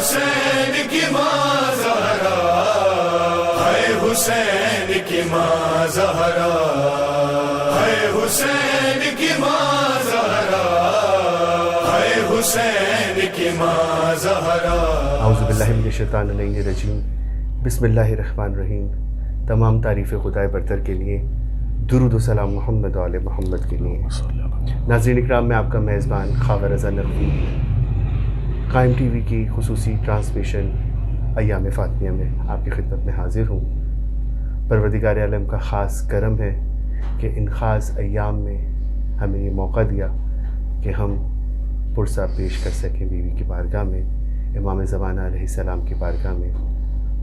حسین کی ماں زہرا، ہے حسین کی ماں زہرا، ہے حسین کی ماں زہرا، ہے حسین کی ماں زہرا۔ اعوذ باللہ من الشیطان الرجیم، بسم اللہ الرحمن الرحیم۔ تمام تعریف خدائے برتر کے لیے، درود و سلام محمد و آل محمد کے لیے۔ ناظرین اکرام، میں آپ کا میزبان خواجہ رضا نقوی قائم ٹی وی کی خصوصی ٹرانسمیشن ایام فاطمیہ میں آپ کی خدمت میں حاضر ہوں۔ پروردگار عالم کا خاص کرم ہے کہ ان خاص ایام میں ہمیں یہ موقع دیا کہ ہم پرسہ پیش کر سکیں بیوی کی بارگاہ میں، امام زمانہ علیہ السلام کی بارگاہ میں،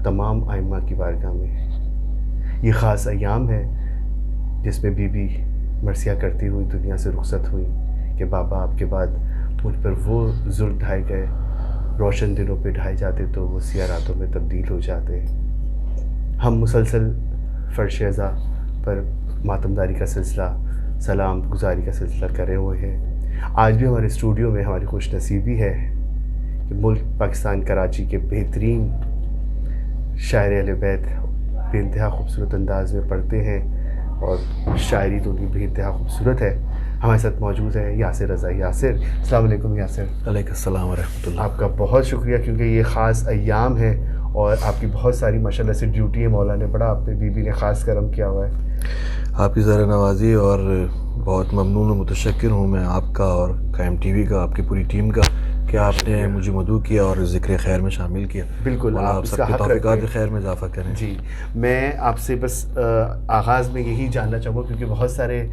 تمام ائمہ کی بارگاہ میں۔ یہ خاص ایام ہے جس میں بی بی مرثیہ کرتی ہوئی دنیا سے رخصت ہوئی کہ بابا آپ کے بعد مجھ پر وہ ظلم ڈھائے گئے، روشن دنوں پہ ڈھائے جاتے تو وہ سیاہ راتوں میں تبدیل ہو جاتے۔ ہم مسلسل فرش ازا پر ماتمداری کا سلسلہ، سلام گزاری کا سلسلہ کرے ہوئے ہیں۔ آج بھی ہمارے اسٹوڈیو میں ہماری خوش نصیبی ہے کہ ملک پاکستان کراچی کے بہترین شاعر اہل بیت بے انتہا خوبصورت انداز میں پڑھتے ہیں اور شاعری تو ان کی بے انتہا خوبصورت ہے۔ ہمارے ساتھ موجود ہے یاسر رضا۔ یاسر، السلام علیکم یاسر۔ علیکم السلام ورحمۃ اللہ۔ آپ کا بہت شکریہ، کیونکہ یہ خاص ایام ہے اور آپ کی بہت ساری ماشاءاللہ سے ڈیوٹی ہے، مولا نے بڑا آپ پہ بی بی نے خاص کرم کیا ہوا ہے۔ آپ کی زر نوازی اور بہت ممنون و متشکر ہوں میں آپ کا اور قائم ٹی وی کا، آپ کی پوری ٹیم کا کہ آپ نے مجھے مدعو کیا اور ذکر خیر میں شامل کیا۔ بالکل، آپ سب کے توفیقات خیر میں اضافہ کریں۔ جی، میں آپ سے بس آغاز میں یہی جاننا چاہوں گا، کیونکہ بہت سارے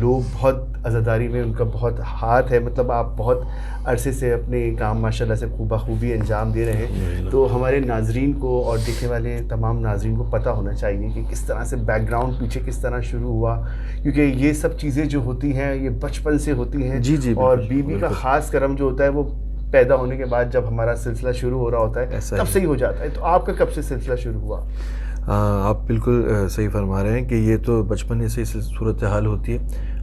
لوگ بہت عزاداری میں ان کا بہت ہاتھ ہے، مطلب آپ بہت عرصے سے اپنے کام ماشاءاللہ سے بخوبی انجام دے رہے ہیں، تو ہمارے ناظرین کو اور دیکھنے والے تمام ناظرین کو پتہ ہونا چاہیے کہ کس طرح سے بیک گراؤنڈ پیچھے کس طرح شروع ہوا، کیونکہ یہ سب چیزیں جو ہوتی ہیں یہ بچپن سے ہوتی ہیں۔ جی اور بی بی کا خاص کرم جو ہوتا ہے وہ پیدا ہونے کے بعد جب ہمارا سلسلہ شروع ہو رہا ہوتا ہے تب سے ہی ہو جاتا ہے۔ تو آپ کا کب سے سلسلہ شروع ہوا؟ آپ بالکل صحیح فرما رہے ہیں کہ یہ تو بچپن سے صورتحال ہوتی ہے،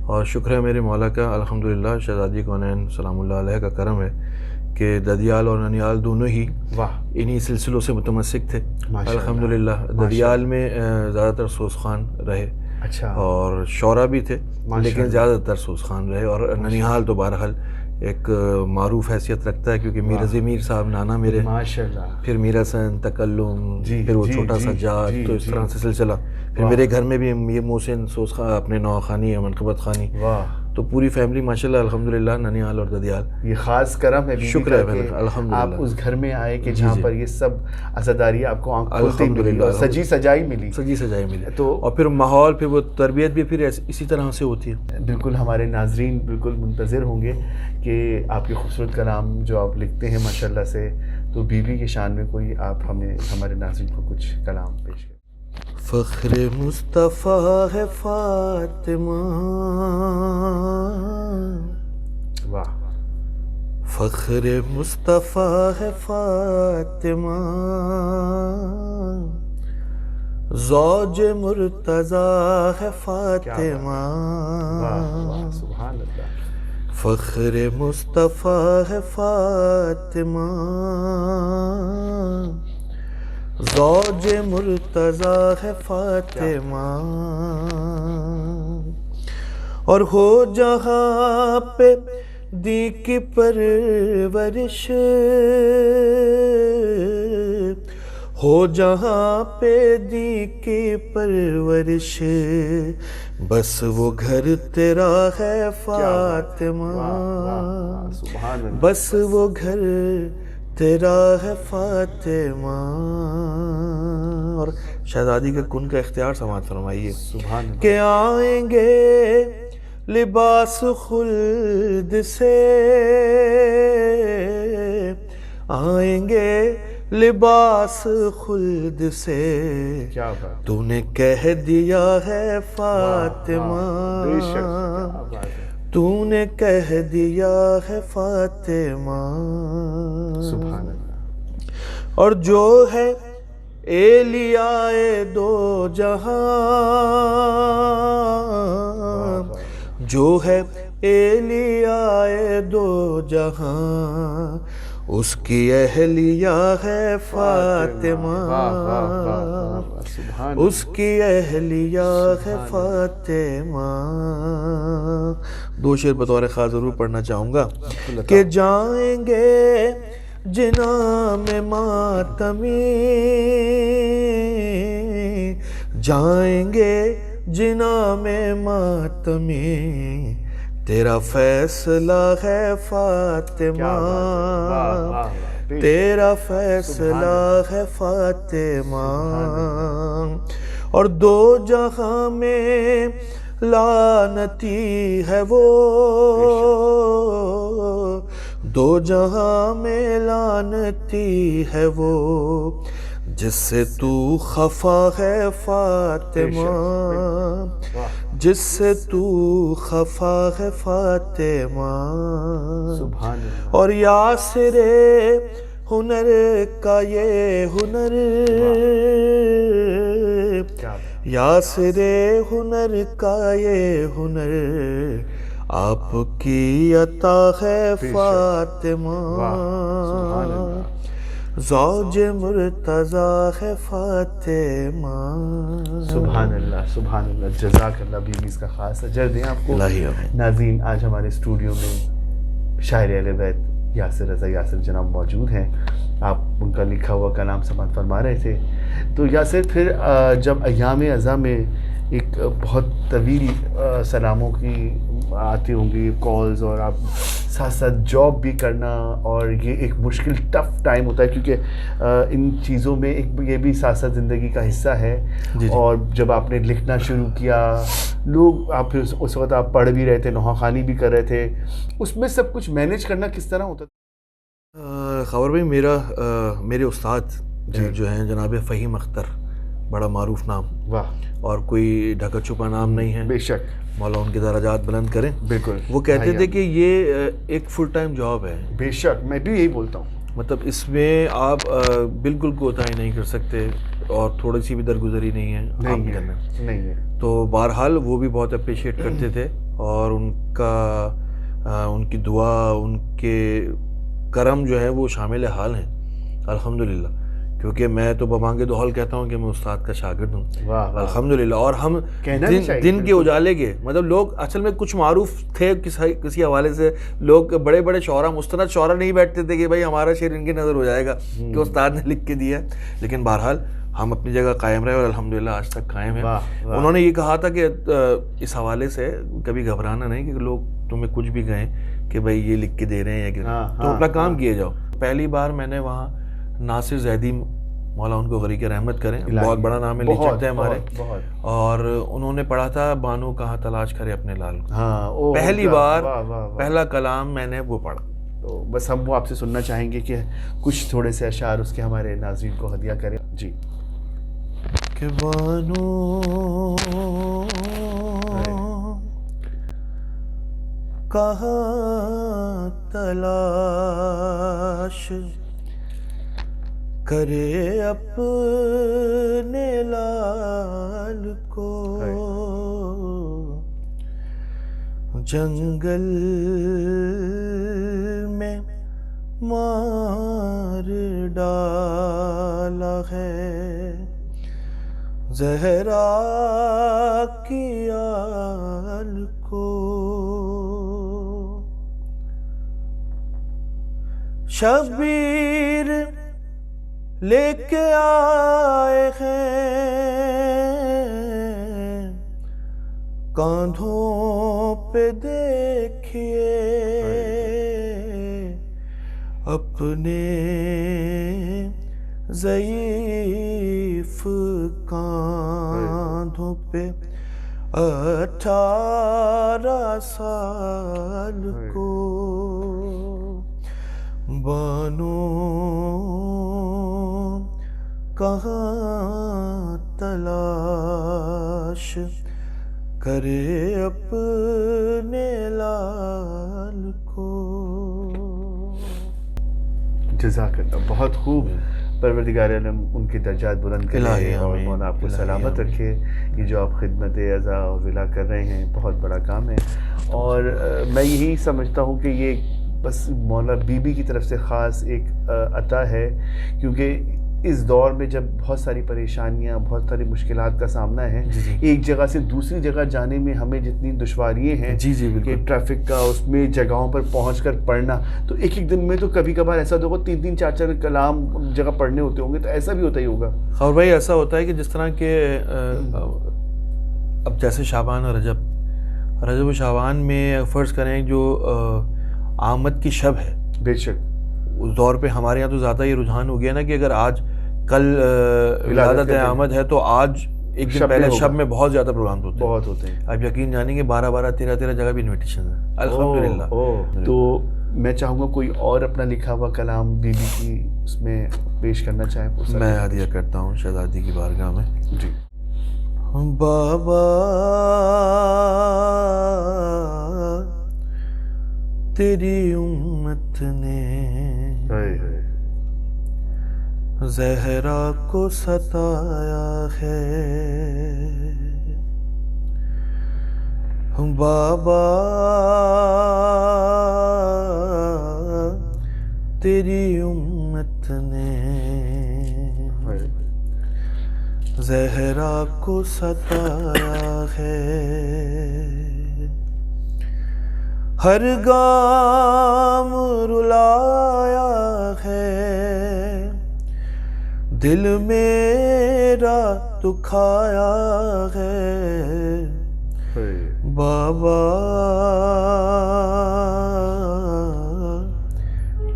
اور شکر ہے میرے مولا کا الحمدللہ، شہزادی کونین سلام اللہ علیہ کا کرم ہے کہ ددیال اور ننیال دونوں ہی انہی سلسلوں سے متمسک تھے الحمدللہ۔ ددیال میں زیادہ تر سوز خان رہے، اچھا، اور شعرا بھی تھے لیکن زیادہ تر سوز خان رہے، اور ننیحال تو بہرحال ایک معروف حیثیت رکھتا ہے کیونکہ میر عظیم میر صاحب نانا میرے، ماشاءاللہ، پھر میر حسن تکلم، پھر وہ چھوٹا سجاد، تو اس طرح سے سلسلہ۔ پھر میرے گھر میں بھی یہ محسن سوز خان اپنے نو خانی ہے، منقبت خانی، تو پوری فیملی ماشاءاللہ الحمدللہ ننیال اور ددیال۔ یہ خاص کرم ہے شکر ہے الحمدللہ، آپ اس گھر میں آئے کہ جہاں پر یہ سب عزاداری آپ کو آنکھ کھولتے ہی ملی اور سجی سجائی ملی تو، اور پھر ماحول، پھر وہ تربیت بھی پھر اسی طرح سے ہوتی ہے۔ بالکل، ہمارے ناظرین بالکل منتظر ہوں گے کہ آپ کے خوبصورت کلام جو آپ لکھتے ہیں ماشاءاللہ سے، تو بی بی کی شان میں کوئی آپ ہمیں ہمارے ناظرین کو کچھ کلام پیش کریں۔ فخر مصطفیٰ ہے فاطمہ، واہ، فخر مصطفیٰ ہے فاطمہ، زوج مرتضیٰ ہے فاطمہ، سبحان اللہ، فخر مصطفیٰ ہے فاطمہ، زوج مرتضیٰ ہے فاطمہ، اور ہو جہاں پہ دی کی پرورش، ہو جہاں پہ دی کی پرورش، بس وہ گھر تیرا ہے فاطمہ، بس وہ گھر تیرا ہے فاطمہ۔ اور شہزادی کے کن کا اختیار سماعت فرمائیے کہ آئیں گے لباس خلد سے، آئیں گے لباس خلد سے، تو نے کہہ دیا ہے فاطمہ، تو نے کہہ دیا ہے فاطمہ، سبحان اللہ۔ اور جو ہے ایلیائے دو جہاں، جو ہے ایلیائے دو جہاں، اس کی اہلیہ ہے فاطمہ، اس کی اہلیہ ہے فاطمہ. دو شعر بطور خاص ضرور پڑھنا چاہوں گا. کہ جائیں گے جناح میں ماتمی، جائیں گے جناح میں ماتمی، تیرا فیصلہ ہے فاطمہ، تیرا فیصلہ ہے فاطمہ. اور دو جہاں میں لعنتی ہے وہ، دو جہاں میں لعنتی ہے وہ، جس سے تو خفا ہے فاطمہ، جس سے تو خفا ہے فاطمہ. اور یاسر ہنر کا یہ ہنر، یاسر ہنر کا یہ ہنر، آپ کی عطا ہے فاطمہ، زوج مرتضیٰ ہے فاطمہ. سبحان اللہ سبحان اللہ. جزاک اللہ. بیویز کا خاص اجر دیں آپ کو. ناظرین، آج ہمارے اسٹوڈیو میں شاعر اہل بیت یاسر رضا یاسر جناب موجود ہیں. آپ ان کا لکھا ہوا کلام سماعت فرما رہے تھے. تو یاسر، پھر جب ایام ازاں میں ایک بہت طویل سلاموں کی آتی ہوں گی کالز، اور آپ ساتھ ساتھ جاب بھی کرنا، اور یہ ایک مشکل ٹف ٹائم ہوتا ہے، کیونکہ ان چیزوں میں ایک یہ بھی ساتھ ساتھ زندگی کا حصہ ہے. اور جب آپ نے لکھنا شروع کیا، لوگ آپ پھر اس وقت آپ پڑھ بھی رہے تھے، نوحہ خوانی بھی کر رہے تھے، اس میں سب کچھ مینیج کرنا کس طرح ہوتا تھا؟ خبر بھائی، میرے استاد جو ہیں جناب فہیم اختر، بڑا معروف نام، واہ، اور کوئی ڈھکا چھپا نام نہیں ہے، بے شک، مولا ان کے درجات بلند کریں. بالکل. وہ کہتے تھے کہ یہ ایک فل ٹائم جاب ہے. بے شک، میں بھی یہی بولتا ہوں. مطلب اس میں آپ بالکل کوتاہی نہیں کر سکتے، اور تھوڑی سی بھی درگزری نہیں ہے آپ کرنا. نہیں ہے. تو بہرحال وہ بھی بہت اپریشیٹ کرتے تھے، اور ان کی دعا، ان کے کرم جو ہے وہ شامل حال ہیں الحمدللہ. کیونکہ میں تو بمانگے دو حال کہتا ہوں کہ میں استاد کا شاگرد ہوں الحمدللہ. اور ہم دن کے اجالے کے، مطلب لوگ اصل میں کچھ معروف تھے کسی حوالے سے، لوگ بڑے بڑے شعراء، مستند شعراء نہیں بیٹھتے تھے کہ بھائی ہمارا شعر ان کی نظر ہو جائے گا کہ استاد نے لکھ کے دیا ہے. لیکن بہرحال ہم اپنی جگہ قائم رہے، اور الحمدللہ آج تک قائم ہیں. انہوں نے یہ کہا تھا کہ اس حوالے سے کبھی گھبرانا نہیں کہ لوگ تمہیں کچھ بھی کہیں کہ بھائی یہ لکھ کے دے رہے ہیں، یا تو اپنا کام کیے جاؤ. پہلی بار میں نے وہاں ناصر زیدی، مولا ان کو غریق رحمت کریں، بہت بڑا نام ہے، لیجنڈ تھے ہمارے، اور انہوں نے پڑھا تھا بانو کہاں تلاش کرے اپنے لال کو. پہلی بار پہلا کلام میں نے وہ پڑھا. تو بس ہم وہ آپ سے سننا چاہیں گے کہ کچھ تھوڑے سے اشعار اس کے ہمارے ناظرین کو ہدیہ کریں. جی. کہ بانو کہاں تلاش کرے اپنے لال کو، جنگل میں مار ڈالا ہے زہرا کی آل کو، شبیر لے کے آئے ہیں کاندھوں پہ دیکھیے اپنے ضعیف کاندھوں پہ 18 سال کو، بانو کہاں تلاش کرے اپنے لال کو. جزاک اللہ. بہت خوب. پروردگار عالم ان کے درجات بلند کرے، اور مولا آپ کو سلامت رکھے. یہ جو آپ خدمت عزا اور ولا کر رہے ہیں بہت بڑا کام ہے، اور میں یہی سمجھتا ہوں کہ یہ بس مولا بی بی کی طرف سے خاص ایک عطا ہے، کیونکہ اس دور میں جب بہت ساری پریشانیاں، بہت ساری مشکلات کا سامنا ہے، ایک جگہ سے دوسری جگہ جانے میں ہمیں جتنی دشواریاں ہیں کہ ٹریفک کا، اس میں جگہوں پر پہنچ کر پڑھنا، تو ایک دن میں تو کبھی کبھار ایسا ہوگا 3 4 کلام جگہ پڑھنے ہوتے ہوں گے، تو ایسا بھی ہوتا ہی ہوگا. اور بھائی ایسا ہوتا ہے کہ جس طرح کہ اب جیسے شعبان اور رجب و شعبان میں فرض کریں جو آمد کی شب ہے، بے شک اس دور پہ ہمارے یہاں تو زیادہ یہ رجحان ہو گیا نا کہ اگر آج کل ولادت آمد ہے تو آج ایک دن پہلے شب میں بہت زیادہ پروگرام ہوتے ہیں. اب یقین جانیں گے 12 13 جگہ بھی انویٹیشن ہے الحمدللہ. تو میں چاہوں گا کوئی اور اپنا لکھا ہوا کلام بی بی کی اس میں پیش کرنا چاہے. میں ہدیہ کرتا ہوں شہزادی کی بارگاہ میں. جی. بابا تیری امت نے زہرا کو ستایا ہے، بابا تیری امت نے زہرا کو ستایا ہے، ہر گام رلایا ہے، دل میرا دکھایا ہے، بابا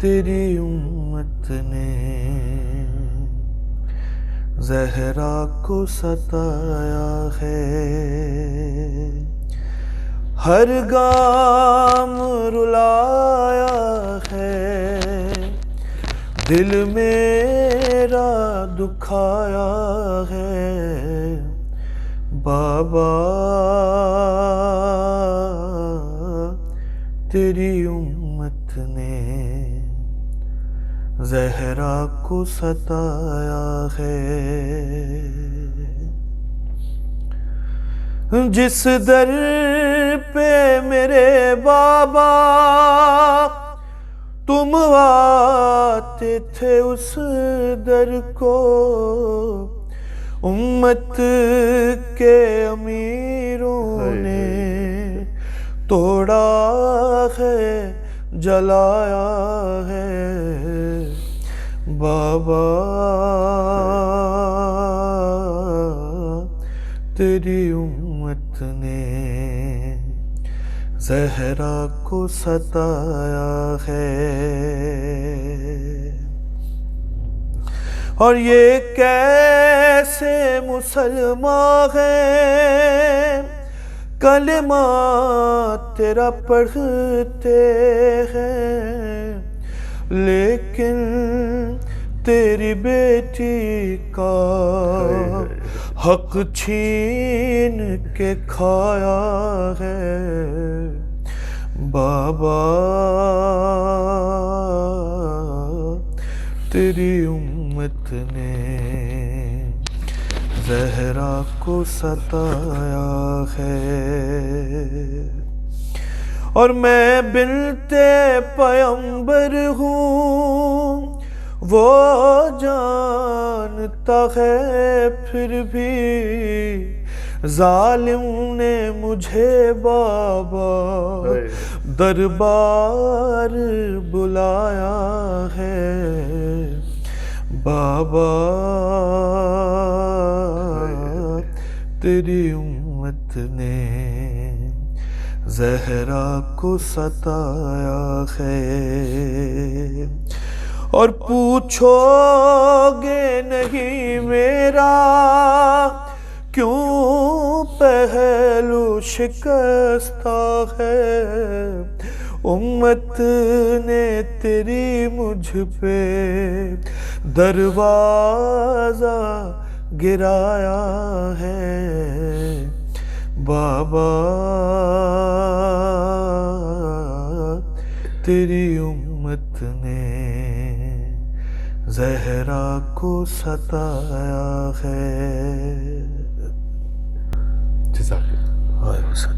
تیری امت نے زہرا کو ستایا ہے، ہر گام رلایا ہے، دل میرا دکھایا ہے، بابا تیری امت نے زہرا کو ستایا ہے، جس در پہ میرے بابا تم آتے تھے اس در کو امت کے امیروں نے توڑا ہے جلایا ہے، بابا تیری امت نے زہرا کو ستایا ہے، اور یہ کیسے مسلمان ہیں کلمہ تیرا پڑھتے ہیں، لیکن تیری بیٹی کا حق چھین کے کھایا ہے، بابا تیری امت نے زہرا کو ستایا ہے، اور میں بنت پیغمبر ہوں وہ جانتا ہے، پھر بھی ظالم نے مجھے بابا دربار بلایا ہے، بابا تیری امت نے زہرا کو ستایا ہے، اور پوچھو گے نہیں میرا کیوں پہلو شکستہ ہے، امت نے تیری مجھ پہ دروازہ گرایا ہے، بابا تیری امت نے زہرا کو ستایا ہے۔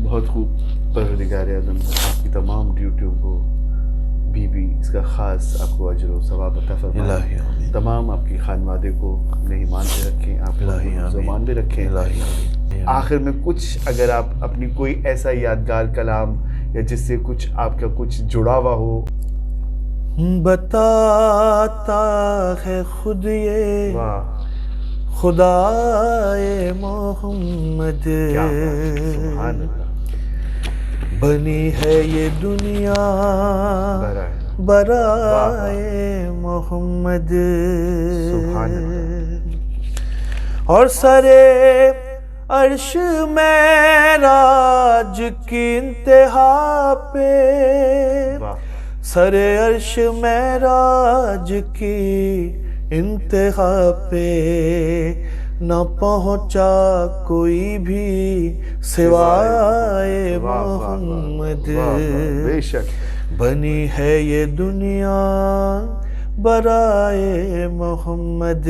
بہت خوب، پروردگار اعظم آپ کی تمام ڈیوٹیوں کو بیوی، اس کا خاص آپ کو اجر و ثواب عطا فرمائے. الہی آمین. تمام آپ کی خانوادے کو اپنے ایمان پہ رکھیں، آپ الہی کو آمین. زبان پہ رکھیں. الہی آمین. آخر میں کچھ اگر آپ اپنی کوئی ایسا یادگار کلام یا جس سے کچھ آپ کا کچھ جڑا ہوا ہو. بتاتا ہے خود یہ واہ، خدائے محمد، کیا بات ہے، سبحان اللہ. بنی ہے یہ دنیا برائے برائے محمد، سبحان اللہ. اور سرے عرش معراج کی انتہا پہ، واہ، سرے عرش معراج کی انتہا پہ نہ پہنچا کوئی بھی سوائے محمد، بے شک. بنی ہے یہ دنیا برائے محمد.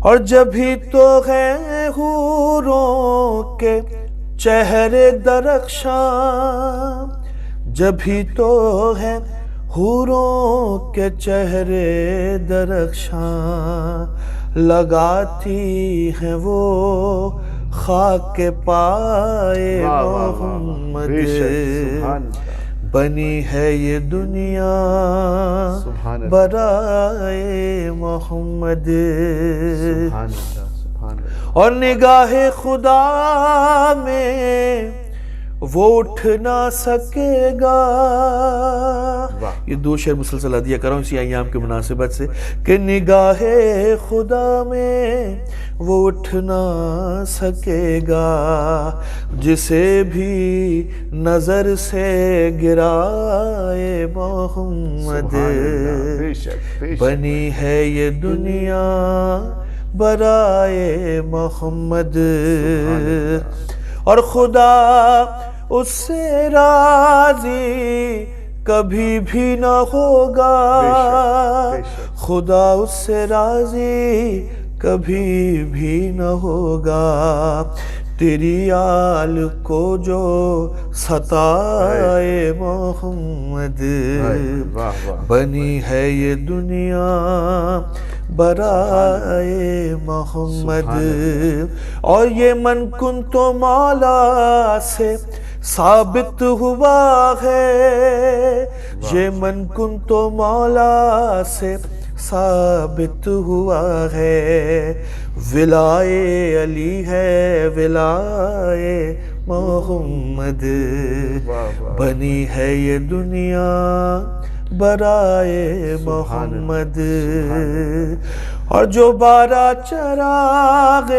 اور جبھی تو ہے حوروں کے چہرے درخشاں، جبھی تو ہے حوروں کے چہرے درخشاں، لگاتی ہیں وہ خاک پائے محمد، بنی ہے یہ دنیا برائے محمد. اور نگاہ خدا میں وہ اٹھ نہ سکے گا. یہ دو شعر مسلسل ہدیہ کر رہا ہوں اسی ایام کے مناسبت سے کہ نگاہ خدا میں وہ اٹھ نہ سکے گا، جسے بھی نظر سے گرائے محمد، بنی ہے یہ دنیا برائے محمد. اور خدا اس سے راضی کبھی بھی نہ ہوگا، خدا اس سے راضی کبھی بھی نہ ہوگا، تیری آل کو جو ستائے محمد، بنی ہے یہ دنیا برائے محمد. اور یہ من کن تو مولا سے ثابت ہوا ہے، یہ من کن تو مولا سے ثابت ہوا ہے، ولائے علی ہے ولائے محمد، بنی ہے یہ دنیا برائے محمد. اور جو 12 چراغ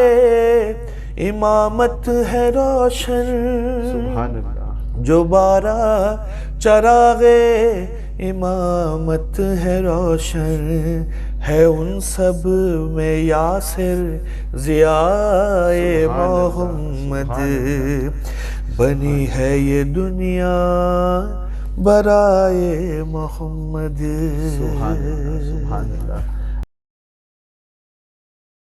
امامت ہے روشن، جو 12 چراغ امامت ہے روشن، ہے ان سب میں یاسر ضیائے محمد، بنی ہے یہ دنیا برائے محمد. سبحان اللہ.